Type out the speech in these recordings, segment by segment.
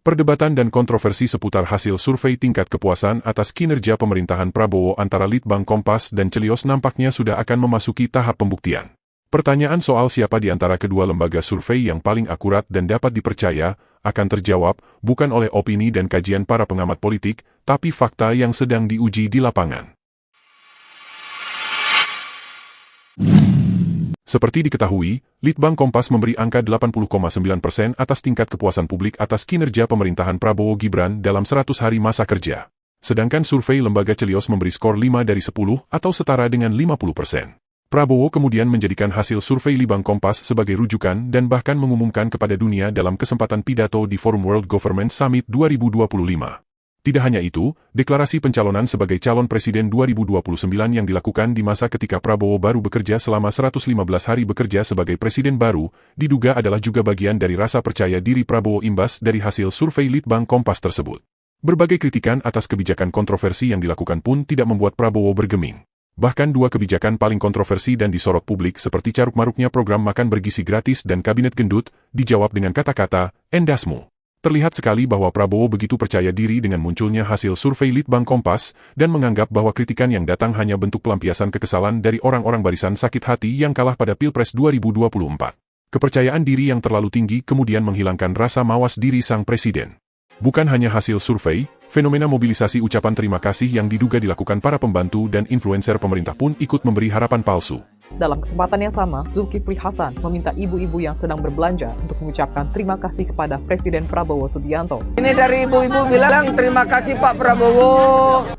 Perdebatan dan kontroversi seputar hasil survei tingkat kepuasan atas kinerja pemerintahan Prabowo antara Litbang Kompas dan Celios nampaknya sudah akan memasuki tahap pembuktian. Pertanyaan soal siapa di antara kedua lembaga survei yang paling akurat dan dapat dipercaya akan terjawab bukan oleh opini dan kajian para pengamat politik, tapi fakta yang sedang diuji di lapangan. Seperti diketahui, Litbang Kompas memberi angka 80,9% atas tingkat kepuasan publik atas kinerja pemerintahan Prabowo Gibran dalam 100 hari masa kerja. Sedangkan survei lembaga Celios memberi skor 5 dari 10 atau setara dengan 50%. Prabowo kemudian menjadikan hasil survei Litbang Kompas sebagai rujukan dan bahkan mengumumkan kepada dunia dalam kesempatan pidato di Forum World Government Summit 2025. Tidak hanya itu, deklarasi pencalonan sebagai calon presiden 2029 yang dilakukan di masa ketika Prabowo baru bekerja selama 115 hari bekerja sebagai presiden baru, diduga adalah juga bagian dari rasa percaya diri Prabowo imbas dari hasil survei Litbang Kompas tersebut. Berbagai kritikan atas kebijakan kontroversi yang dilakukan pun tidak membuat Prabowo bergeming. Bahkan dua kebijakan paling kontroversi dan disorot publik seperti caruk-maruknya program makan bergizi gratis dan kabinet gendut, dijawab dengan kata-kata, "Endasmu." Terlihat sekali bahwa Prabowo begitu percaya diri dengan munculnya hasil survei Litbang Kompas dan menganggap bahwa kritikan yang datang hanya bentuk pelampiasan kekesalan dari orang-orang barisan sakit hati yang kalah pada Pilpres 2024. Kepercayaan diri yang terlalu tinggi kemudian menghilangkan rasa mawas diri sang presiden. Bukan hanya hasil survei, fenomena mobilisasi ucapan terima kasih yang diduga dilakukan para pembantu dan influencer pemerintah pun ikut memberi harapan palsu. Dalam kesempatan yang sama, Zulkifli Hasan meminta ibu-ibu yang sedang berbelanja untuk mengucapkan terima kasih kepada Presiden Prabowo Subianto. Ini dari ibu-ibu bilang terima kasih Pak Prabowo.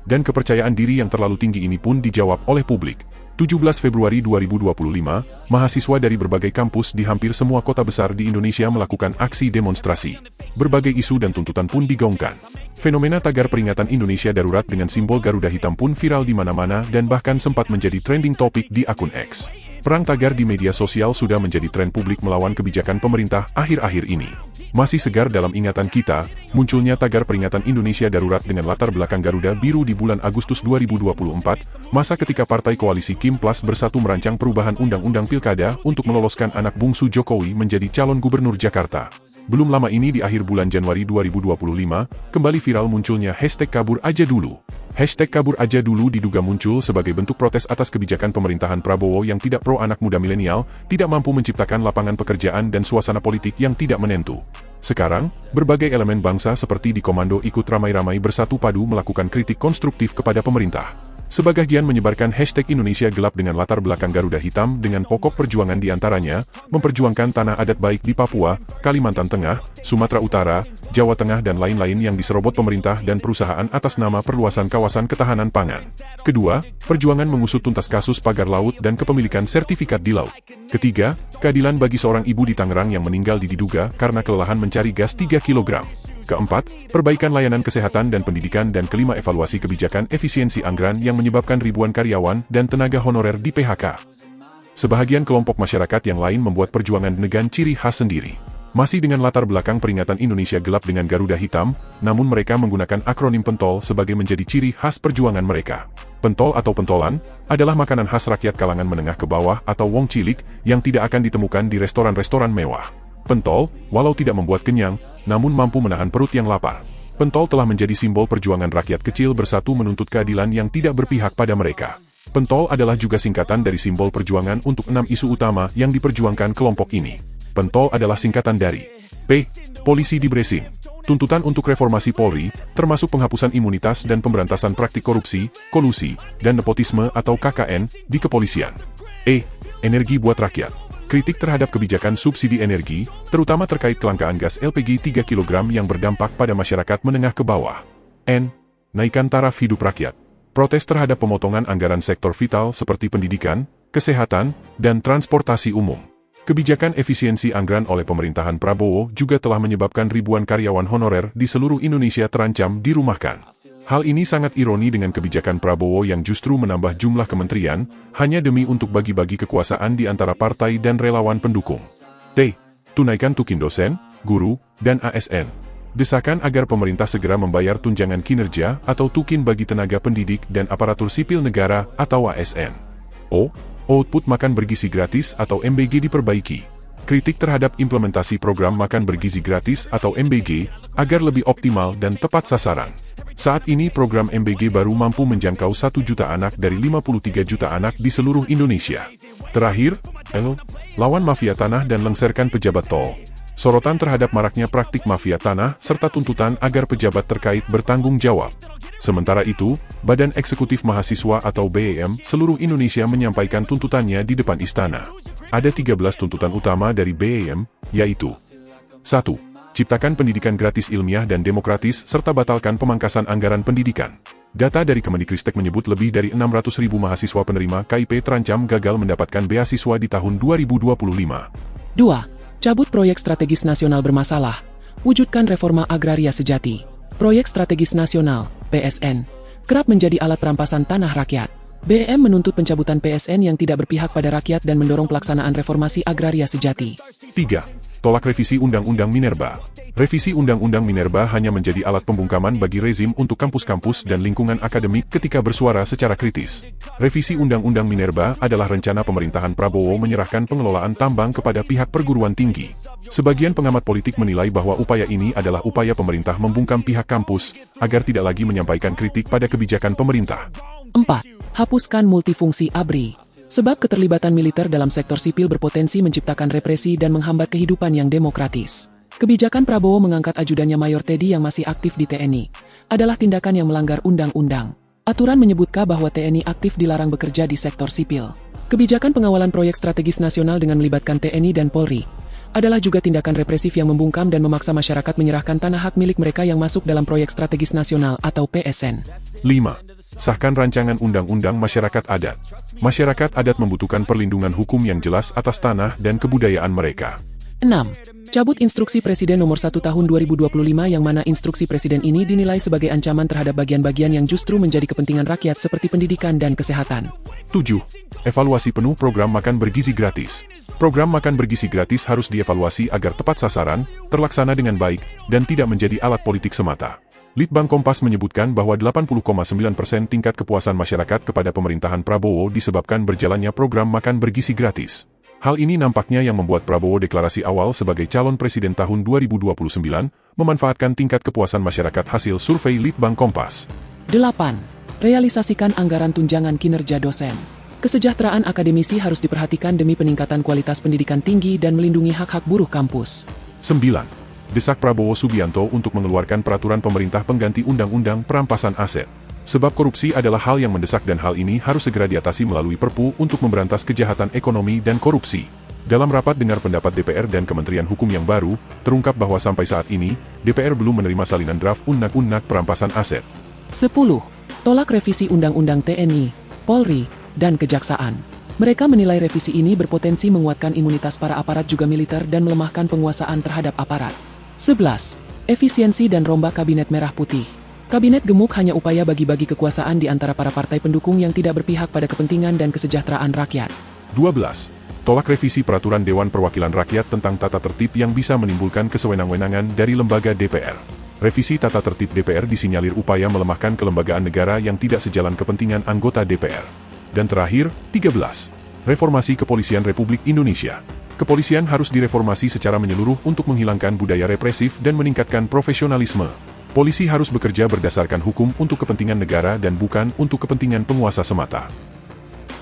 Dan kepercayaan diri yang terlalu tinggi ini pun dijawab oleh publik. 17 Februari 2025, mahasiswa dari berbagai kampus di hampir semua kota besar di Indonesia melakukan aksi demonstrasi. Berbagai isu dan tuntutan pun digaungkan. Fenomena tagar peringatan Indonesia Darurat dengan simbol Garuda Hitam pun viral di mana-mana dan bahkan sempat menjadi trending topik di akun X. Perang tagar di media sosial sudah menjadi tren publik melawan kebijakan pemerintah akhir-akhir ini. Masih segar dalam ingatan kita, munculnya tagar peringatan Indonesia Darurat dengan latar belakang Garuda Biru di bulan Agustus 2024, masa ketika Partai Koalisi Kim Plus bersatu merancang perubahan Undang-Undang Pilkada untuk meloloskan anak bungsu Jokowi menjadi calon gubernur Jakarta. Belum lama ini di akhir bulan Januari 2025, kembali viral munculnya hashtag kabur aja dulu. Hashtag kabur aja dulu diduga muncul sebagai bentuk protes atas kebijakan pemerintahan Prabowo yang tidak pro anak muda milenial, tidak mampu menciptakan lapangan pekerjaan dan suasana politik yang tidak menentu. Sekarang, berbagai elemen bangsa seperti di Komando ikut ramai-ramai bersatu padu melakukan kritik konstruktif kepada pemerintah. Sebagian menyebarkan hashtag Indonesia Gelap dengan latar belakang Garuda Hitam dengan pokok perjuangan diantaranya, memperjuangkan tanah adat baik di Papua, Kalimantan Tengah, Sumatera Utara, Jawa Tengah dan lain-lain yang diserobot pemerintah dan perusahaan atas nama perluasan kawasan ketahanan pangan. Kedua, perjuangan mengusut tuntas kasus pagar laut dan kepemilikan sertifikat di laut. Ketiga, keadilan bagi seorang ibu di Tangerang yang meninggal diduga karena kelelahan mencari gas 3 kg. Keempat, perbaikan layanan kesehatan dan pendidikan dan kelima evaluasi kebijakan efisiensi anggaran yang menyebabkan ribuan karyawan dan tenaga honorer di PHK. Sebahagian kelompok masyarakat yang lain membuat perjuangan dengan ciri khas sendiri. Masih dengan latar belakang peringatan Indonesia Gelap dengan Garuda Hitam, namun mereka menggunakan akronim pentol sebagai menjadi ciri khas perjuangan mereka. Pentol atau pentolan adalah makanan khas rakyat kalangan menengah ke bawah atau wong cilik yang tidak akan ditemukan di restoran-restoran mewah. Pentol, walau tidak membuat kenyang, namun mampu menahan perut yang lapar. Pentol telah menjadi simbol perjuangan rakyat kecil bersatu menuntut keadilan yang tidak berpihak pada mereka. Pentol adalah juga singkatan dari simbol perjuangan untuk 6 isu utama yang diperjuangkan kelompok ini. Pentol adalah singkatan dari P. Polisi dibracing. Tuntutan untuk reformasi Polri, termasuk penghapusan imunitas dan pemberantasan praktik korupsi, kolusi, dan nepotisme atau KKN di kepolisian. E. Energi buat rakyat. Kritik terhadap kebijakan subsidi energi, terutama terkait kelangkaan gas LPG 3 kg yang berdampak pada masyarakat menengah ke bawah. N. Naikkan taraf hidup rakyat. Protes terhadap pemotongan anggaran sektor vital seperti pendidikan, kesehatan, dan transportasi umum. Kebijakan efisiensi anggaran oleh pemerintahan Prabowo juga telah menyebabkan ribuan karyawan honorer di seluruh Indonesia terancam dirumahkan. Hal ini sangat ironi dengan kebijakan Prabowo yang justru menambah jumlah kementerian, hanya demi untuk bagi-bagi kekuasaan di antara partai dan relawan pendukung. T. Tunaikan tukin dosen, guru, dan ASN. Desakan agar pemerintah segera membayar tunjangan kinerja atau tukin bagi tenaga pendidik dan aparatur sipil negara atau ASN. O. Output makan bergizi gratis atau MBG diperbaiki. Kritik terhadap implementasi program makan bergizi gratis atau MBG agar lebih optimal dan tepat sasaran. Saat ini program MBG baru mampu menjangkau 1 juta anak dari 53 juta anak di seluruh Indonesia. Terakhir, lawan mafia tanah dan lengserkan pejabat tol. Sorotan terhadap maraknya praktik mafia tanah serta tuntutan agar pejabat terkait bertanggung jawab. Sementara itu, Badan Eksekutif Mahasiswa atau BEM seluruh Indonesia menyampaikan tuntutannya di depan istana. Ada 13 tuntutan utama dari BEM, yaitu 1. Ciptakan pendidikan gratis ilmiah dan demokratis serta batalkan pemangkasan anggaran pendidikan. Data dari Kemendikristek menyebut lebih dari 600.000 mahasiswa penerima KIP terancam gagal mendapatkan beasiswa di tahun 2025. 2. Cabut proyek strategis nasional bermasalah. Wujudkan reforma agraria sejati. Proyek strategis nasional, PSN, kerap menjadi alat perampasan tanah rakyat. BEM menuntut pencabutan PSN yang tidak berpihak pada rakyat dan mendorong pelaksanaan reformasi agraria sejati. 3. Tolak revisi Undang-Undang Minerba. Revisi Undang-Undang Minerba hanya menjadi alat pembungkaman bagi rezim untuk kampus-kampus dan lingkungan akademik ketika bersuara secara kritis. Revisi Undang-Undang Minerba adalah rencana pemerintahan Prabowo menyerahkan pengelolaan tambang kepada pihak perguruan tinggi. Sebagian pengamat politik menilai bahwa upaya ini adalah upaya pemerintah membungkam pihak kampus agar tidak lagi menyampaikan kritik pada kebijakan pemerintah. 4. Hapuskan multifungsi ABRI. Sebab keterlibatan militer dalam sektor sipil berpotensi menciptakan represi dan menghambat kehidupan yang demokratis. Kebijakan Prabowo mengangkat ajudannya Mayor Teddy yang masih aktif di TNI adalah tindakan yang melanggar undang-undang. Aturan menyebutkan bahwa TNI aktif dilarang bekerja di sektor sipil. Kebijakan pengawalan proyek strategis nasional dengan melibatkan TNI dan Polri adalah juga tindakan represif yang membungkam dan memaksa masyarakat menyerahkan tanah hak milik mereka yang masuk dalam proyek strategis nasional atau PSN. 5. Sahkan rancangan Undang-Undang Masyarakat Adat. Masyarakat adat membutuhkan perlindungan hukum yang jelas atas tanah dan kebudayaan mereka. 6. Cabut Instruksi Presiden Nomor 1 Tahun 2025 yang mana instruksi Presiden ini dinilai sebagai ancaman terhadap bagian-bagian yang justru menjadi kepentingan rakyat seperti pendidikan dan kesehatan. 7. Evaluasi penuh program makan bergizi gratis. Program makan bergizi gratis harus dievaluasi agar tepat sasaran, terlaksana dengan baik, dan tidak menjadi alat politik semata. Litbang Kompas menyebutkan bahwa 80,9% tingkat kepuasan masyarakat kepada pemerintahan Prabowo disebabkan berjalannya program makan bergizi gratis. Hal ini nampaknya yang membuat Prabowo deklarasi awal sebagai calon presiden tahun 2029, memanfaatkan tingkat kepuasan masyarakat hasil survei Litbang Kompas. 8. Realisasikan anggaran tunjangan kinerja dosen. Kesejahteraan akademisi harus diperhatikan demi peningkatan kualitas pendidikan tinggi dan melindungi hak-hak buruh kampus. 9. Desak Prabowo Subianto untuk mengeluarkan peraturan pemerintah pengganti Undang-Undang Perampasan Aset. Sebab korupsi adalah hal yang mendesak dan hal ini harus segera diatasi melalui Perpu untuk memberantas kejahatan ekonomi dan korupsi. Dalam rapat dengar pendapat DPR dan Kementerian Hukum yang baru, terungkap bahwa sampai saat ini, DPR belum menerima salinan draft Undang-Undang Perampasan Aset. 10. Tolak revisi Undang-Undang TNI, Polri, dan Kejaksaan. Mereka menilai revisi ini berpotensi menguatkan imunitas para aparat juga militer dan melemahkan penguasaan terhadap aparat. 11. Efisiensi dan rombak Kabinet Merah Putih. Kabinet gemuk hanya upaya bagi-bagi kekuasaan di antara para partai pendukung yang tidak berpihak pada kepentingan dan kesejahteraan rakyat. 12. Tolak revisi Peraturan Dewan Perwakilan Rakyat tentang tata tertib yang bisa menimbulkan kesewenang-wenangan dari lembaga DPR. Revisi tata tertib DPR disinyalir upaya melemahkan kelembagaan negara yang tidak sejalan kepentingan anggota DPR. Dan terakhir, 13. Reformasi Kepolisian Republik Indonesia. Kepolisian harus direformasi secara menyeluruh untuk menghilangkan budaya represif dan meningkatkan profesionalisme. Polisi harus bekerja berdasarkan hukum untuk kepentingan negara dan bukan untuk kepentingan penguasa semata.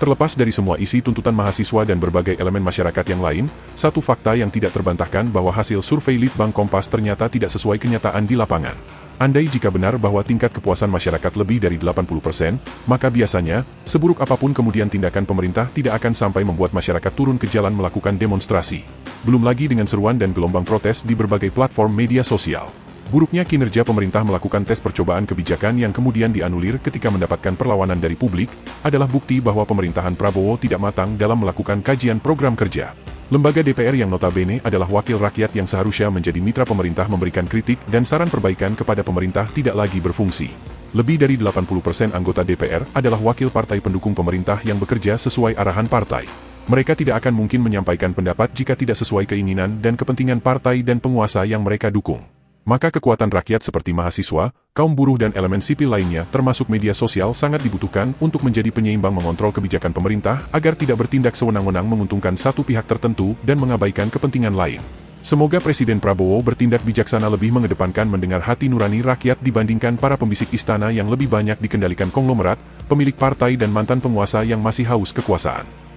Terlepas dari semua isi tuntutan mahasiswa dan berbagai elemen masyarakat yang lain, satu fakta yang tidak terbantahkan bahwa hasil survei Litbang Kompas ternyata tidak sesuai kenyataan di lapangan. Andai jika benar bahwa tingkat kepuasan masyarakat lebih dari 80%, maka biasanya, seburuk apapun kemudian tindakan pemerintah tidak akan sampai membuat masyarakat turun ke jalan melakukan demonstrasi. Belum lagi dengan seruan dan gelombang protes di berbagai platform media sosial. Buruknya kinerja pemerintah melakukan tes percobaan kebijakan yang kemudian dianulir ketika mendapatkan perlawanan dari publik, adalah bukti bahwa pemerintahan Prabowo tidak matang dalam melakukan kajian program kerja. Lembaga DPR yang notabene adalah wakil rakyat yang seharusnya menjadi mitra pemerintah memberikan kritik dan saran perbaikan kepada pemerintah tidak lagi berfungsi. Lebih dari 80% anggota DPR adalah wakil partai pendukung pemerintah yang bekerja sesuai arahan partai. Mereka tidak akan mungkin menyampaikan pendapat jika tidak sesuai keinginan dan kepentingan partai dan penguasa yang mereka dukung. maka kekuatan rakyat seperti mahasiswa, kaum buruh dan elemen sipil lainnya termasuk media sosial sangat dibutuhkan untuk menjadi penyeimbang mengontrol kebijakan pemerintah agar tidak bertindak sewenang-wenang menguntungkan satu pihak tertentu dan mengabaikan kepentingan lain. Semoga Presiden Prabowo bertindak bijaksana lebih mengedepankan mendengar hati nurani rakyat dibandingkan para pembisik istana yang lebih banyak dikendalikan konglomerat, pemilik partai dan mantan penguasa yang masih haus kekuasaan.